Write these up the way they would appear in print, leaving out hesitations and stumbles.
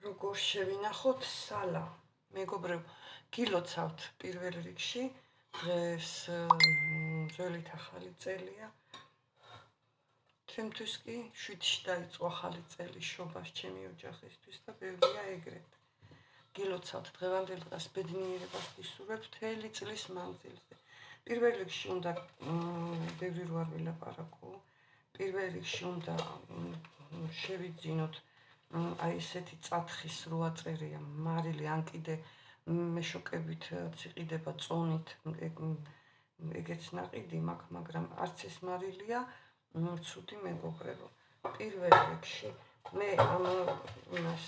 როგორ შევინახოთ სალა. მეგობრებო, გილოცავთ პირველ რიგში, დღეს ძველით ახალი წელია. ჩემთვის კი 7-ში დაიწყო ახალი წელი შობას ჩემი ოჯახისთვის და ბევრია ეგრეთ. გილოცავთ დღევანდელ დღეს ბედნიერებას ვისურვებთ მთელი წლის მანძილზე. პირველ რიგში უნდა ბევრი რო არ ვილაპარაკო. პირველ რიგში უნდა შევიძინოთ აი ესეთი წათხის რო აწერია მარილი ან კიდე მეშოკებით ციყიდება წონით ეგეც ნაყიდი მაქვს, მაგრამ არც ეს მარილია ცუდი მეგობრებო. პირველ რიგში მე ამას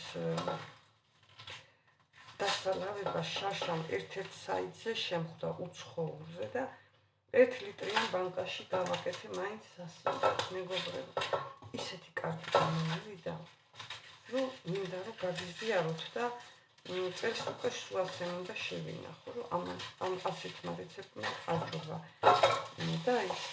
დასალავება შაშამ ერთ-ერთ საიტზე შემხვდა უცხოურზე და 1 ლიტრიან ბანკაში გავაკეთე მაინც სასინდად მეგობრებო. ისეთი კარგი გამოვიდა, რომ მინდა რომ გაგიზიაროთ და წელს უკვე შუაზე მინდა შევინახო, რომ ამ ასეთმა რეცეპტმა აჯობა და ის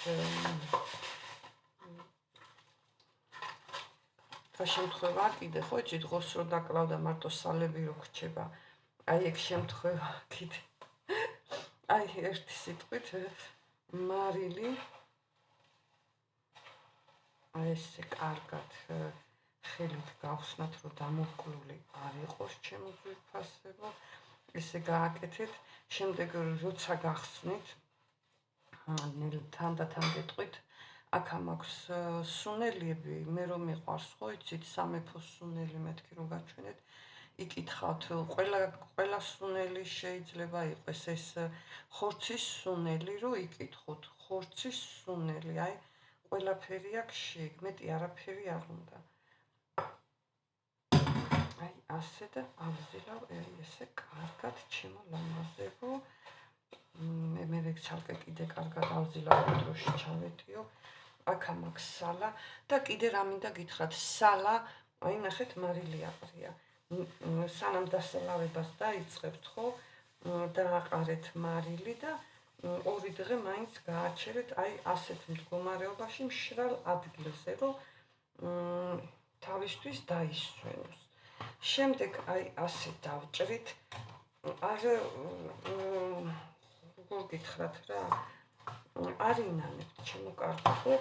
რა შემთხვევა კიდე ხო იცი დღეს რო დაკლავდა მარტო სალები რო გრჩება, აი ეგ შემთხვევა კიდე აი ერთი სიტყვით მარილი აი ესე კარგად ხელით გავხსნათ რომ დამოკლული არ იყოს ჩემო ძვირფასებო, ესე გააკეთეთ, შემდეგ როცა გახსნით თანდათან გეტყვით, აქ მაქვს სუნელიები, მე რომ მიყვარს ხო იცით სამეფო სუნელი მეთქი რომ გაჩვენეთ, იკითხავთ ყველა სუნელი შეიძლება იყოს ეს ხორცის სუნელი რო იკითხოთ, ხორცის სუნელი, აი ყველაფერი აქვს მეტი არაფერი არ უნდა. აი ასე და ავზილავ ესე კარგად ჩემო ლამაზებო. მე ვეცალკე კიდე კარგად ავზილავ დროში ჩავეტიო. აქ მაქვს სალა და კიდე რა მინდა გითხრათ, სალა, აი ნახეთ მარილი აყრია. სანამ დასალავებას დაიწყებთ ხო, დააყარეთ მარილი და 2 დღე მაინც გააჩერეთ აი ასეთ მდგომარეობაში მშრალ ადგილზე, რომ თავისთვის დაისვენოს. შემდეგ აი ასე დავჭრით, არ როგორ გითხრათ რა, არ ინანებთ ჩემო კარგო,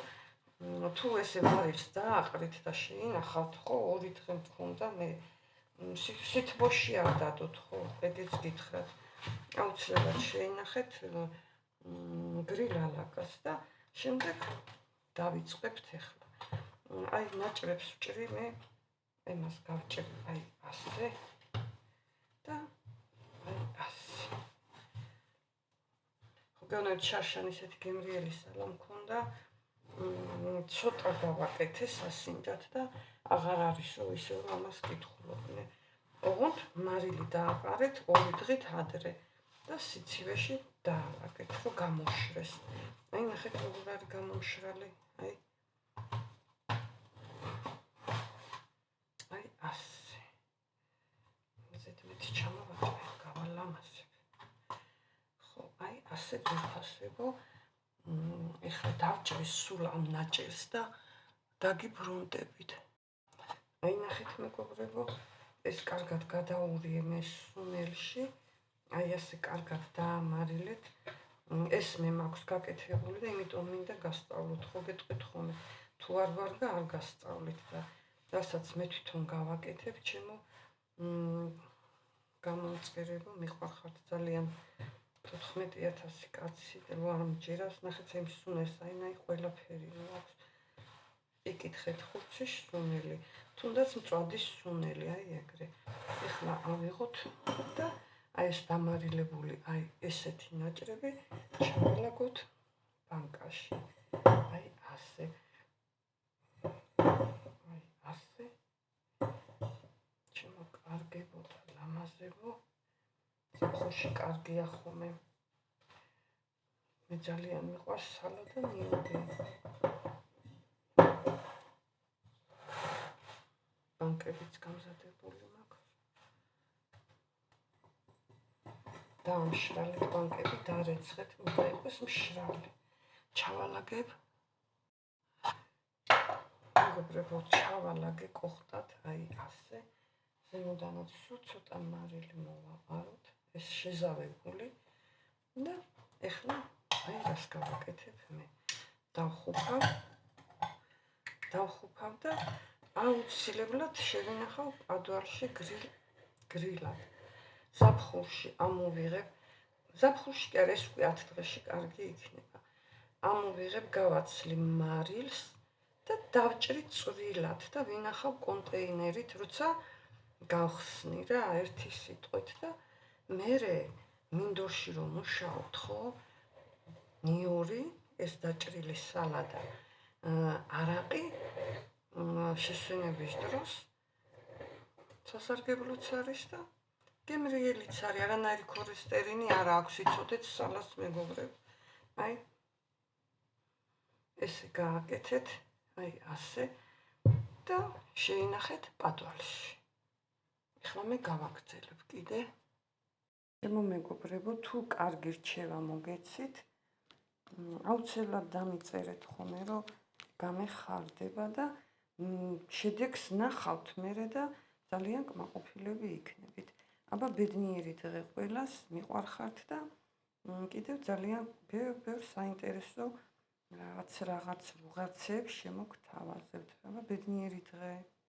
თუ ესე მარილს დააყრით და შეინახავთ ხო, 2 დღე მქონდა მე სითბოში არ დადოთ ხო, ეგეც გითხრათ. აუცილებლად შეინახეთ გრილალაკას და შემდეგ დავიწყებთ ახლა. აი ნაჭრებს ვჭრი მე, იმას გავჭრი აი ასე და აი ასე. გონებთ შაშან ისეთი გემრიელი სალა მქონდა, ცოტა გავაკეთე სასინჯად და აღარ არის რომ ისე რომ ამას კითხულობდნენ. ოღონდ მარილი დააყარეთ 2 დღით ადრე და სიცივეში დაალაგეთ, რომ გამოშრეს. აი ნახეთ როგორ არის გამომშრალი, აი ასე. ზედმეტი ჩამოვაჭრე, გავალამაზებ. ხო, აი ასე ძვირფასებო. ეხლა დავჭრი სულ ამ ნაჭერს და დაგიბრუნდებით. აი ნახეთ მეგობრებო, ეს კარგად გადაურიე მე სუნელში, აი ასე კარგად დაამარილეთ. ეს მე მაქვს გაკეთებული და იმიტომ მინდა გასწავლოთ, ხო გეტყვით ხოლმე, თუ არ ვარ და არ გასწავლით და რასაც მე თვითონ გავაკეთებ, ჩემო გამომწყერებო, მიყვარხართ ძალიან 14,000 კაცი და რო არ მჯერავს, ნახეთ იმ სუნელს, აი ყველაფერი რო აქვს. იკითხეთ ხურცის სუნელი, თუნდაც მწვადის სუნელი, აი ეგრე. ეხლა ავიღოთ და აი ეს დამარილებული, აი ესეთი ნაჭრები ჩავალაგოთ ბანკაში. აი ასე. აი ასე. ჩემო კარგებო და ლამაზებო. ზაფხულში კარგია ხოლმე. მე ძალიან მიყვარს სალა და ნიუგი. ბანკებიც გამზადებული მაქვს. დაამშრალეთ ბანკები, დარეცხეთ, უნდა იყოს მშრალი. ჩავალაგებ. მეგობრებო, ჩავალაგე კოხტად, აი ასე. ზემოდანაც სულ ცოტა მარილი მოვაყაროთ, ეს შეზავებული და ეხლა აი რას გავაკეთებ მე. დავხუფავ და აუცილებლად შევინახავ პადვალში გრილად. ზაფხულში ამოვიღებ, ზაფხულში კი არა, ეს უკვე 10 დღეში კარგი იქნება. ამოვიღებ, გავაცლი მარილს და დავჭრი წვრილად და ვინახავ კონტეინერით, როცა გავხსნი რა ერთი სიტყვით და მერე მინდორში რომ მუშაობთ ხო, ნიორი, ეს დაჭრილი სალადა, არაყი შესვენების დროს სასარგებლოც არის და გემრიელიც არის, არანაირი ქოლესტერინი არ აქვს, იცოდეთ სალას მეგობრებო. აი ესე გააკეთეთ, აი ასე და შეინახეთ პადვალში. ეხლა მე გავაგრძელებ კიდე. ჩემო მეგობრებო, თუ კარგი რჩევა მოგეცით, აუცილებლად დამიწერეთ ხოლმე, რომ გამეხარდება და შედეგს ნახავთ მერე და ძალიან კმაყოფილები იქნებით. აბა ბედნიერი დღე ყველას, მიყვარხართ და კიდევ ძალიან ბევრ საინტერესო რაღაც რუღაცებს შემოგთავაზებთ. აბა ბედნიერი დღე.